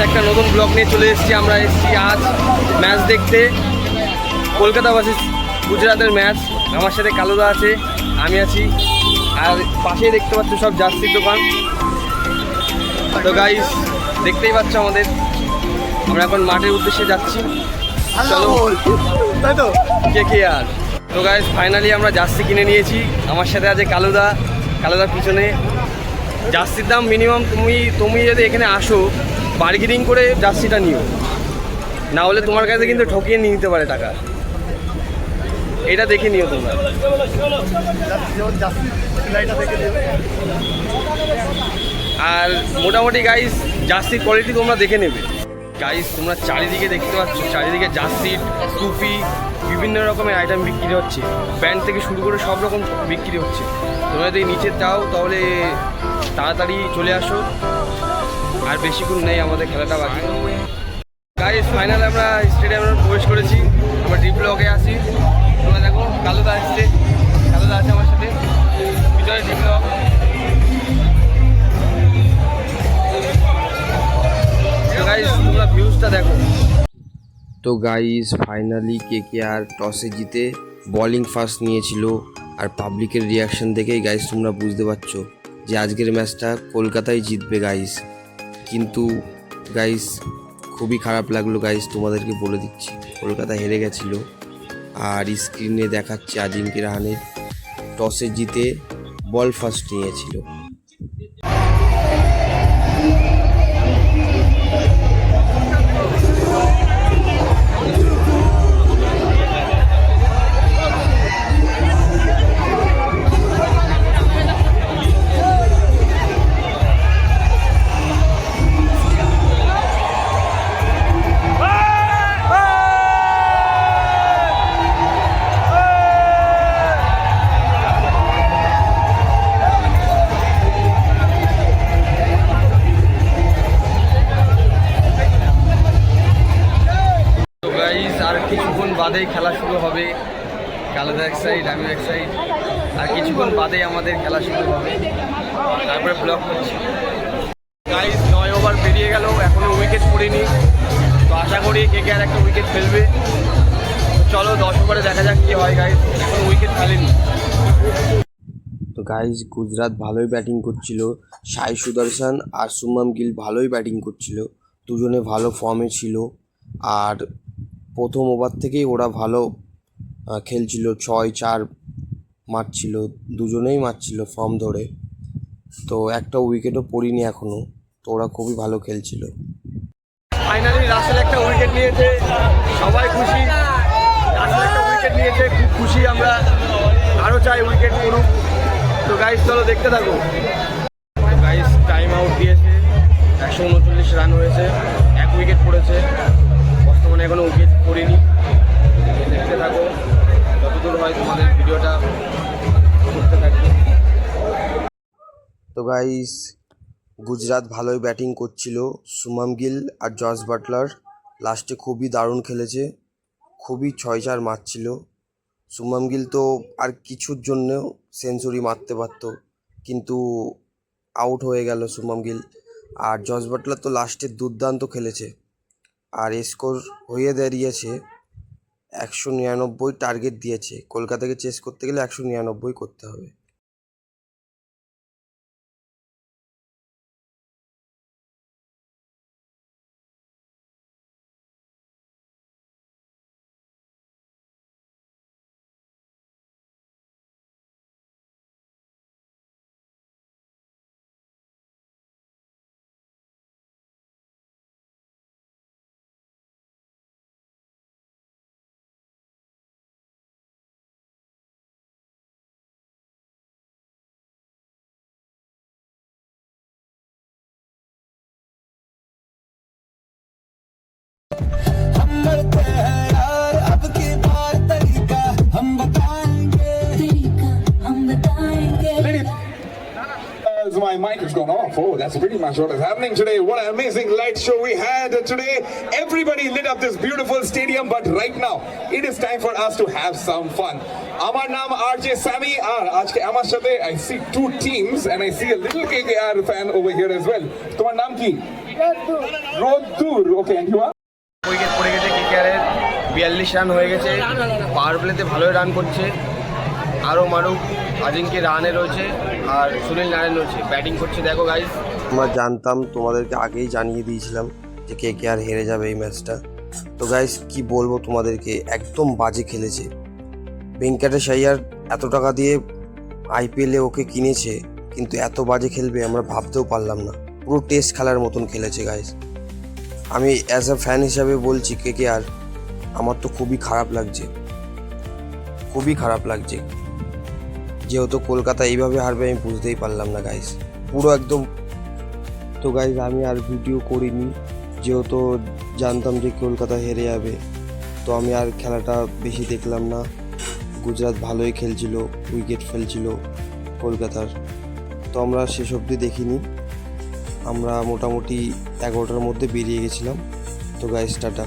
একটা নতুন ব্লগ নিয়ে চলে এসেছি। আমরা এসেছি আজ ম্যাচ দেখতে, কলকাতা ভার্সেস গুজরাটের ম্যাচ। আমার সাথে কালুদা আছে, আমি আছি, আর পাশেই দেখতে পাচ্ছ সব জার্সির দোকান। তো গাইস দেখতেই পাচ্ছ আমাদের, আমরা এখন মাঠের উদ্দেশ্যে যাচ্ছি। চলো তাই তো কে আর। তো গাইস ফাইনালি আমরা জার্সি কিনে নিয়েছি। আমার সাথে আছে কালুদার পিছনে। জার্সির দাম মিনিমাম তুমি যদি এখানে আসো বার্গেনিং করে জার্সিটা নিও, না হলে তোমার কাছে কিন্তু ঠকিয়ে নিয়ে নিতে পারে টাকা। এটা দেখে নিও তোমরা। আর মোটামুটি গাইস জার্সির কোয়ালিটি তোমরা দেখে নেবে। গাইস তোমরা চারিদিকে দেখতে পাচ্ছ, চারিদিকে জার্সির টুপি বিভিন্ন রকমের আইটেম বিক্রি হচ্ছে, প্যান্ট থেকে শুরু করে সব রকম বিক্রি হচ্ছে। তোমরা যদি নিচে যাও তাহলে তাড়াতাড়ি চলে আসো, আর বেশিক্ষণ নেই আমাদের খেলাটা বাকি। গাইস ফাইনাল আমরা স্টেডিয়ামে প্রবেশ করেছি। আমরা ডি ব্লকে আসি। তোমরা দেখো কালুদা আসছে, কালুদা আছে আমার সাথে ভিতরে ডি ব্লক। গাইস তোমরা ভিউজটা দেখো। তো গাইস ফাইনালি কেকেআর টসে জিতে বোলিং ফার্স্ট নিয়েছিল, আর পাবলিকের রিয়াকশন দেখেই গাইস তোমরা বুঝতে পারছো যে আজকের ম্যাচটা কলকাতায় জিতবে গাইস। কিন্তু গাইস খুবই খারাপ লাগলো গাইস, তোমাদেরকে বলে দিচ্ছি কলকাতা হেরে গেছিলো। আর স্ক্রিনে দেখাচ্ছে আজিঙ্কে রাহানের টসে জিতে বল ফার্স্ট নিয়েছিল। আর কিছুক্ষণ বাদেই খেলা শুরু হবে। কালুদা এক সাইড, আমি এক সাইড, আর কিছুক্ষণ বাদেই আমাদের খেলা শুরু হবে। তারপরে ব্লক করছি। গাইস 9 ওভার পেরিয়ে গেল, এখনো উইকেট পড়েনি। তো আশা করি কেকেআর একটা উইকেট ফেলবে। চলো 10 ওভারে দেখা যাক কি হয়। গাইস এখনো উইকেট ফেলেনি। তো গাইজ গুজরাট ভালোই ব্যাটিং করছিল, সাই সুদর্শন আর শুভমান গিল ভালোই ব্যাটিং করছিল, দুজনে ভালো ফর্মে ছিল। আর প্রথম ওভার থেকেই ওরা ভালো খেলছিল, 6-4 মারছিল, দুজনেই মারছিল ফর্ম ধরে। তো একটা উইকেটও পড়িনি এখনও, তো ওরা খুবই ভালো খেলছিল। ফাইনালি রাসেল একটা উইকেট নিয়েছে, সবাই খুশি। রাসেল একটা উইকেট নিয়েছে, খুব খুশি আমরা, আরও চাই উইকেট পড়ুক। তো গাইস চলো দেখতে থাকো। গাইস টাইম আউট দিয়েছে, 139 রান হয়েছে, 1 উইকেট পড়েছে। বর্তমানে এখনো উইকেট পড়েনি। দেখতে থাকো, যতদূর হয় তোমাদের ভিডিওটা করতে থাকবে। তো গাইস গুজরাট ভালোই ব্যাটিং করছিল, শুভমান গিল আর জস বাটলার লাস্টে খুবই দারুণ খেলেছে, খুবই 6-4 মারছিল। শুভমান গিল তো আর কিছুর জন্যেও সেঞ্চুরি মারতে পারত, কিন্তু আউট হয়ে গেল শুভমান গিল। আর জস বাটলার তো লাস্টে দুর্দান্ত খেলেছে, আর স্কোর হয়ে দাঁড়িয়েছে 199। টার্গেট দিয়েছে, কলকাতাকে চেস করতে গেলে 199 করতে হবে। My mic has gone off. Oh, that's pretty much what is happening today. What an amazing light show we had today. Everybody lit up this beautiful stadium, but right now it is time for us to have some fun. Amar naam RJ Sammy. Aajke amar sathe I see 2 teams and I see a little KKR fan over here as well. Tomar naam ki? Rodur. Okay, and you are? Wicket পড়ে গেছে কেকেআরের, 42 run হয়ে গেছে। পাওয়ার প্লেতে ভালোই run করছে, আরও মারুক। আজিঙ্কে রানে রয়েছে আর সুনীল নারায়ণ রয়েছে, ব্যাটিং করছে। দেখো গাইস, আমরা জানতাম, তোমাদেরকে আগেই জানিয়ে দিয়েছিলাম যে কেকেআর হেরে যাবে এই ম্যাচটা। তো গাইস কি বলবো তোমাদেরকে, একদম বাজে খেলেছে। ভেঙ্কটেশ আইয়ার এত টাকা দিয়ে আইপিএলে ওকে কিনেছে, কিন্তু এত বাজে খেলবে আমরা ভাবতেও পারলাম না। পুরো টেস্ট খেলার মতন খেলেছে গাইস। আমি অ্যাজ আ ফ্যান হিসাবে বলছি কেকেআর, আমার তো খুবই খারাপ লাগছে, খুবই খারাপ লাগছে। যেহেতু কলকাতা এইভাবে হারবে আমি বুঝতেই পারলাম না গাইস, পুরো একদম। তো গাইস আমি আর ভিডিও করিনি, যেহেতু জানতাম যে কলকাতা হেরে যাবে। তো আমি আর খেলাটা বেশি দেখলাম না। গুজরাট ভালোই খেলছিল, উইকেট ফেলছিল কলকাতার। তো আমরা শেষ অবধি দেখিনি, আমরা মোটামুটি 11টার মধ্যে বেরিয়ে গেছিলাম। তো গাইস টাটা।